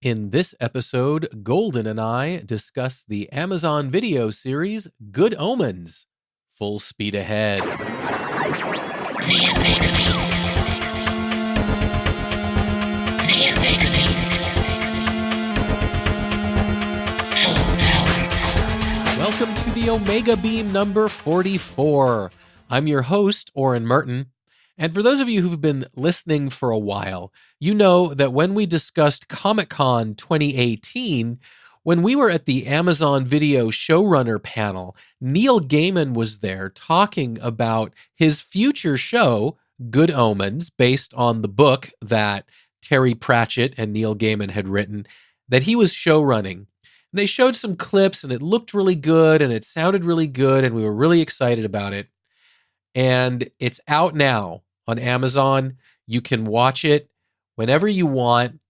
In this episode, Golden and I discuss the Amazon video series Good Omens. Full speed ahead. Welcome to the Omega Beam number 44. I'm your host, Orrin Merton. And for those of you who've been listening for a while, you know that when we discussed Comic-Con 2018, when we were at the Amazon Video showrunner panel, Neil Gaiman was there talking about his future show, Good Omens, based on the book that Terry Pratchett and Neil Gaiman had written, that he was showrunning. They showed some clips, and it looked really good, and it sounded really good, and we were really excited about it. And it's out now on Amazon. You can watch it whenever you want,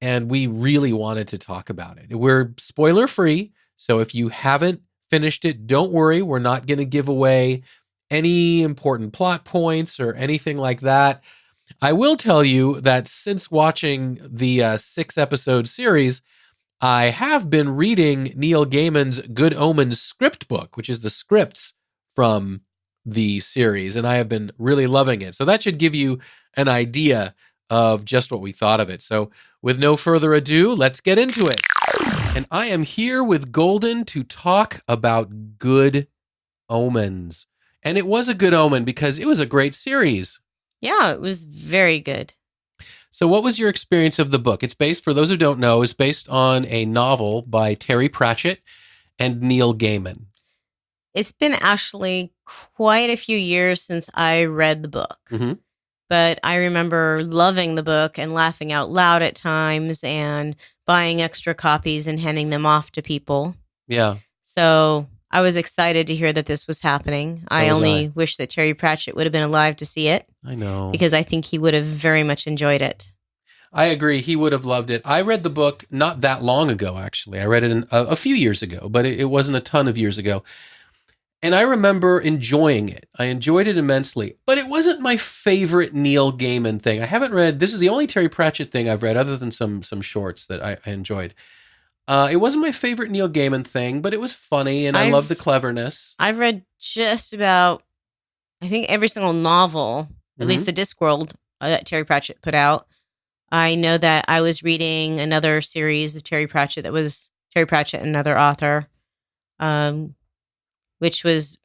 and we really wanted to talk about it. We're spoiler-free, so if you haven't finished it, don't worry. We're not going to give away any important plot points or anything like that. I will tell you that since watching the 6-episode series, I have been reading Neil Gaiman's Good Omens script book, which is the scripts from the series, and I have been really loving it. So that should give you an idea of just what we thought of it. So with no further ado, let's get into it. And I am here with Golden to talk about Good Omens. And it was a good omen because it was a great series. Yeah, it was very good. So what was your experience of the book? It's based, for those who don't know, it's based on a novel by Terry Pratchett and Neil Gaiman. It's been actually quite a few years since I read the book. Mm-hmm. But I remember loving the book and laughing out loud at times and buying extra copies and handing them off to people. Yeah. So I was excited to hear that this was happening. I only wish that Terry Pratchett would have been alive to see it. I know. Because I think he would have very much enjoyed it. I agree. He would have loved it. I read the book not that long ago, actually. I read it a few years ago, but it wasn't a ton of years ago. And I remember enjoying it. I enjoyed it immensely. But it wasn't my favorite Neil Gaiman thing. I haven't read... This is the only Terry Pratchett thing I've read, other than some shorts that I enjoyed. It wasn't my favorite Neil Gaiman thing, but it was funny, and I loved the cleverness. I've read just about, I think, every single novel, at least the Discworld that Terry Pratchett put out. I know that I was reading another series of Terry Pratchett that was Terry Pratchett and another author, which was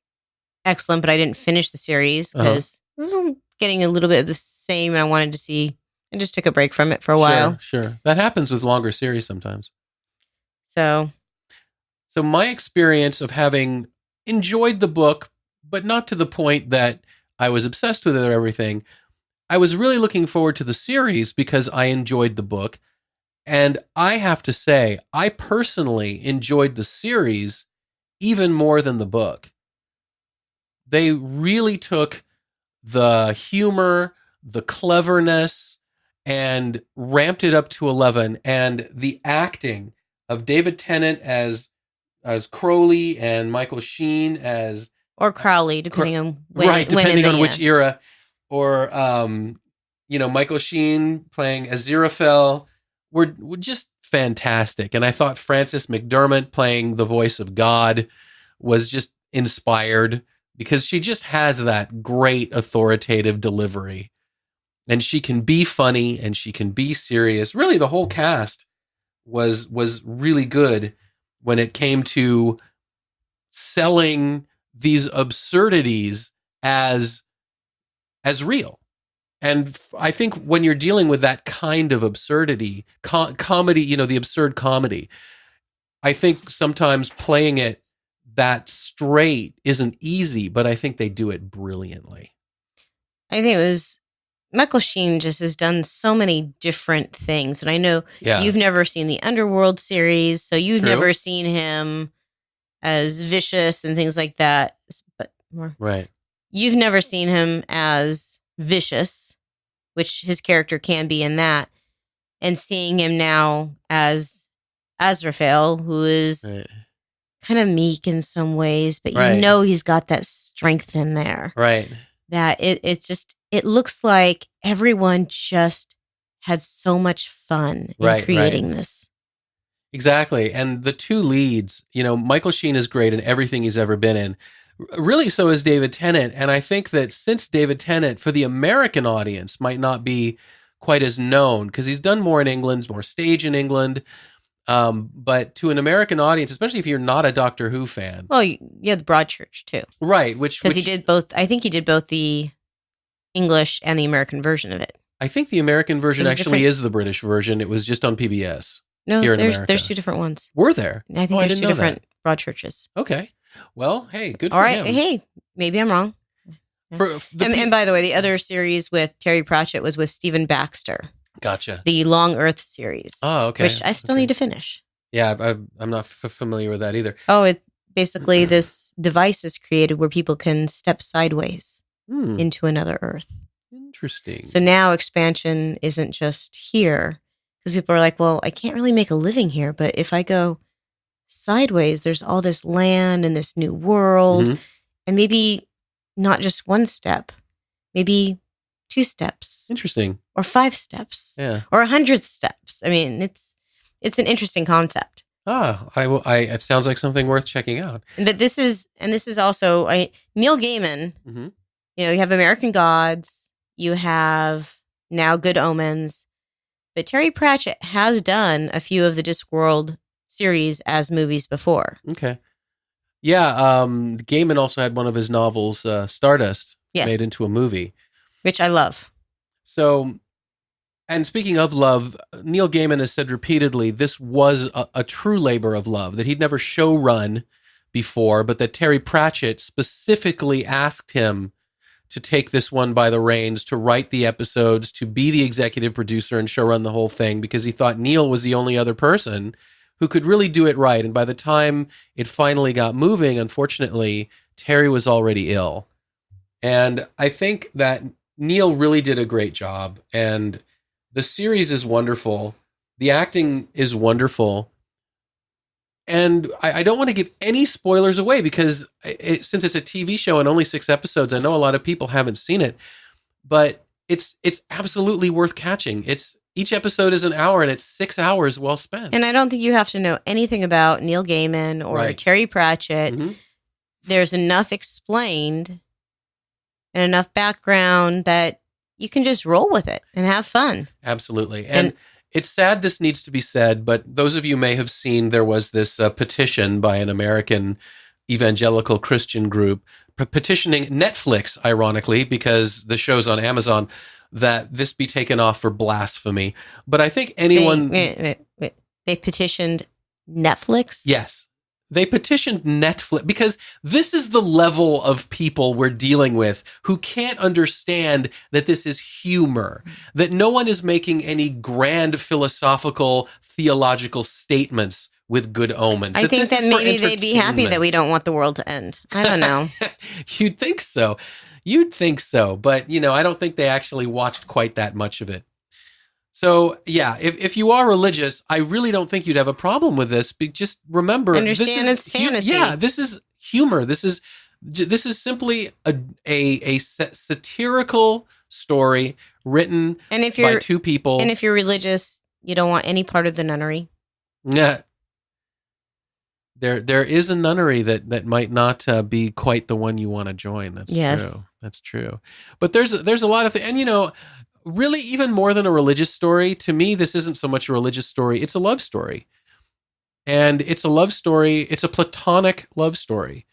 excellent, but I didn't finish the series because it was getting a little bit of the same, and I wanted to see. I just took a break from it for a while. Sure. That happens with longer series sometimes. So my experience of having enjoyed the book, but not to the point that I was obsessed with it or everything, I was really looking forward to the series because I enjoyed the book. And I have to say, I personally enjoyed the series even more than the book. They really took the humor, the cleverness, and ramped it up to 11. And the acting of David Tennant as Crowley and Michael Sheen as... Or Crowley, depending on when. Right, depending on which era. Or, Michael Sheen playing Aziraphale were just fantastic. And I thought Frances McDermott playing the voice of God was just inspired because she just has that great authoritative delivery. And she can be funny and she can be serious. Really, the whole cast was really good when it came to selling these absurdities as real. And I think when you're dealing with that kind of absurdity, comedy, the absurd comedy, I think sometimes playing it that straight isn't easy, but I think they do it brilliantly. I think it was... Michael Sheen just has done so many different things. And I know you've never seen the Underworld series, so you've never seen him as vicious and things like that. But right. You've never seen him as vicious, which his character can be in that. And seeing him now as Aziraphale, who is kind of meek in some ways, but you know he's got that strength in there. Right. That it looks like everyone just had so much fun in Right, creating this. Exactly. And the two leads, Michael Sheen is great in everything he's ever been in. Really, so is David Tennant. And I think that since David Tennant, for the American audience, might not be quite as known, because he's done more in England, more stage in England. But to an American audience, especially if you're not a Doctor Who fan. Well, yeah, the Broadchurch, too. Right. Because he did both. I think he did both the English and the American version of it. I think the American version actually is the British version. It was just on PBS. No, there's two different ones. Were there? I think there's two different Broadchurches. Okay. Well, hey, good for him. All right. him. Hey, maybe I'm wrong. And by the way, the other series with Terry Pratchett was with Stephen Baxter. Gotcha. The Long Earth series. Oh, okay. Which I still need to finish. Yeah, I'm not familiar with that either. Oh, it basically this device is created where people can step sideways into another Earth. Interesting. So now expansion isn't just here. Because people are like, well, I can't really make a living here, but if I go sideways, there's all this land and this new world, and maybe not just one step, maybe 2 steps. Interesting. Or 5 steps. Yeah. Or 100 steps. I mean, it's an interesting concept. It sounds like something worth checking out. But this is also Neil Gaiman. You have American Gods. You have now Good Omens. But Terry Pratchett has done a few of the Discworld series as movies before. Okay. Yeah, Gaiman also had one of his novels, Stardust, made into a movie. Which I love. So, and speaking of love, Neil Gaiman has said repeatedly this was a true labor of love, that he'd never show run before, but that Terry Pratchett specifically asked him to take this one by the reins, to write the episodes, to be the executive producer and showrun the whole thing, because he thought Neil was the only other person who could really do it right. And by the time it finally got moving, unfortunately, Terry was already ill. And I think that Neil really did a great job. And the series is wonderful. The acting is wonderful. And I don't want to give any spoilers away because since it's a TV show and only 6 episodes, I know a lot of people haven't seen it, but it's absolutely worth catching. Each episode is an hour and it's 6 hours well spent. And I don't think you have to know anything about Neil Gaiman or Terry Pratchett. There's enough explained and enough background that you can just roll with it and have fun. Absolutely. And it's sad this needs to be said, but those of you may have seen there was this petition by an American evangelical Christian group petitioning Netflix, ironically, because the show's on Amazon, that this be taken off for blasphemy. But I think anyone... Wait. They petitioned Netflix? Yes. They petitioned Netflix because this is the level of people we're dealing with who can't understand that this is humor, that no one is making any grand philosophical, theological statements with Good Omens. I think that maybe they'd be happy that we don't want the world to end. I don't know. You'd think so. But, I don't think they actually watched quite that much of it. So, yeah, if you are religious, I really don't think you'd have a problem with this. But just remember, understand it's fantasy. This is humor. This is simply a satirical story written by 2 people. And if you're religious, you don't want any part of the nunnery. Yeah. There is a nunnery that might not be quite the one you want to join. That's true. That's true. But there's a lot of things. And, really, even more than a religious story, to me, this isn't so much a religious story. It's a love story. And it's a love story. It's a platonic love story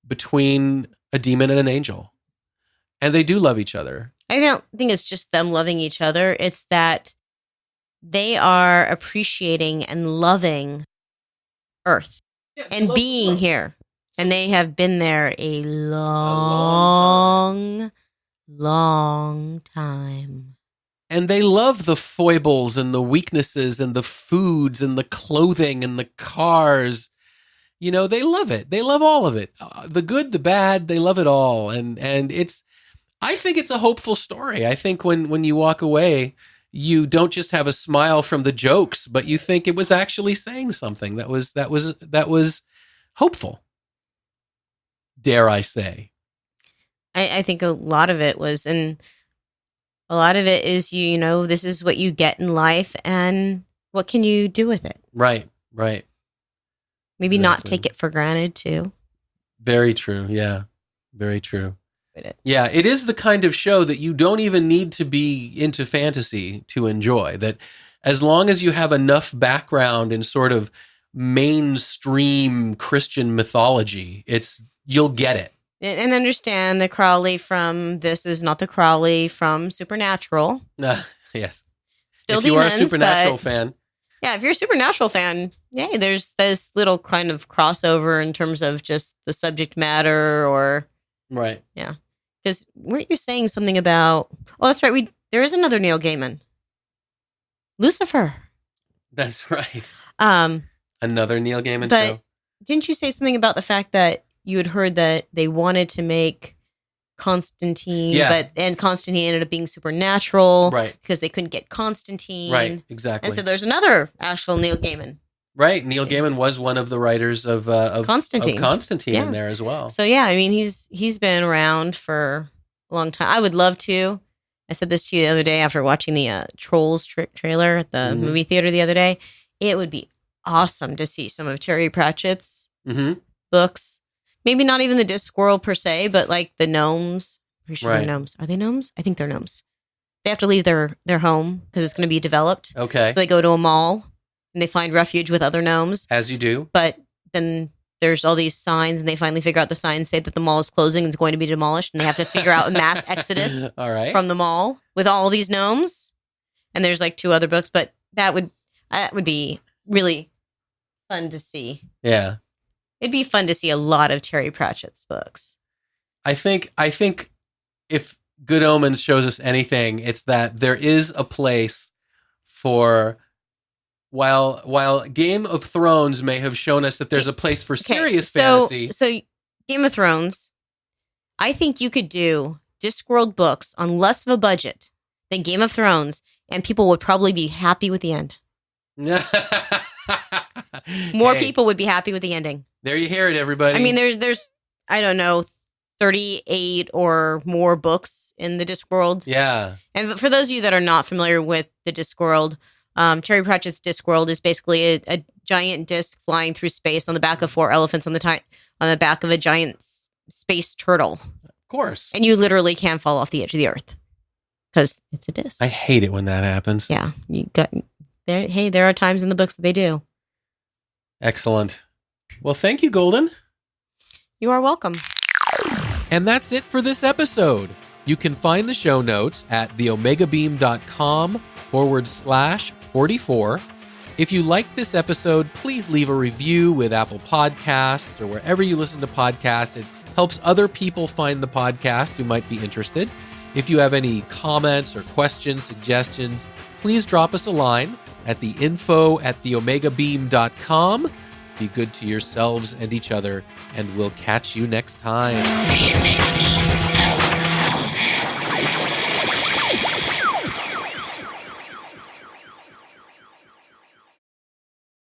between a demon and an angel. And they do love each other. I don't think it's just them loving each other. It's that they are appreciating and loving Earth and being here. And they have been there a long time. And they love the foibles and the weaknesses and the foods and the clothing and the cars. They love it. They love all of it. The good, the bad, they love it all. And I think it's a hopeful story. I think when you walk away, you don't just have a smile from the jokes, but you think it was actually saying something that was hopeful. Dare I say. I think a lot of it was, and A lot of it is, you know, this is what you get in life and what can you do with it? Right. Maybe not Exactly. take it for granted too. Very true. Yeah. Very true. It. Yeah, it is the kind of show that you don't even need to be into fantasy to enjoy. That as long as you have enough background in sort of mainstream Christian mythology, you'll get it. And understand the Crowley from this is not the Crowley from Supernatural. Yes. Still if you demons, are a Supernatural fan. Yeah, if you're a Supernatural fan, yay, there's this little kind of crossover in terms of just the subject matter or... Right. Yeah. Because weren't you saying something about... Oh, that's right. There is another Neil Gaiman. Lucifer. That's right. Another Neil Gaiman but show. Didn't you say something about the fact that you had heard that they wanted to make Constantine, and Constantine ended up being supernatural, right? Because they couldn't get Constantine, right? Exactly. And so there's another actual Neil Gaiman, right? Neil Gaiman was one of the writers of Constantine, in there as well. So yeah, I mean he's been around for a long time. I would love to. I said this to you the other day after watching the Trolls trailer at the movie theater the other day. It would be awesome to see some of Terry Pratchett's books. Maybe not even the Discworld per se, but like the gnomes. Pretty sure they're gnomes. Are they gnomes? I think they're gnomes. They have to leave their home because it's going to be developed. Okay. So they go to a mall and they find refuge with other gnomes. As you do. But then there's all these signs and they finally figure out the signs say that the mall is closing and it's going to be demolished. And they have to figure out a mass exodus from the mall with all these gnomes. And there's like 2 other books, but that would be really fun to see. Yeah. It'd be fun to see a lot of Terry Pratchett's books. I think if Good Omens shows us anything, it's that there is a place for, while Game of Thrones may have shown us that there's a place for serious fantasy. So Game of Thrones, I think you could do Discworld books on less of a budget than Game of Thrones, and people would probably be happy with the end. More people would be happy with the ending. There you hear it, everybody. I mean, there's I don't know, 38 or more books in the Discworld. Yeah. And for those of you that are not familiar with the Discworld, Terry Pratchett's Discworld is basically a giant disc flying through space on the back of 4 elephants on the back of a giant space turtle. Of course. And you literally can fall off the edge of the earth because it's a disc. I hate it when that happens. Yeah. There are times in the books that they do. Excellent. Well, thank you, Golden. You are welcome. And that's it for this episode. You can find the show notes at theomegabeam.com/44. If you liked this episode, please leave a review with Apple Podcasts or wherever you listen to podcasts. It helps other people find the podcast who might be interested. If you have any comments or questions, suggestions, please drop us a line at the info@theomegabeam.com. Be good to yourselves and each other, and we'll catch you next time.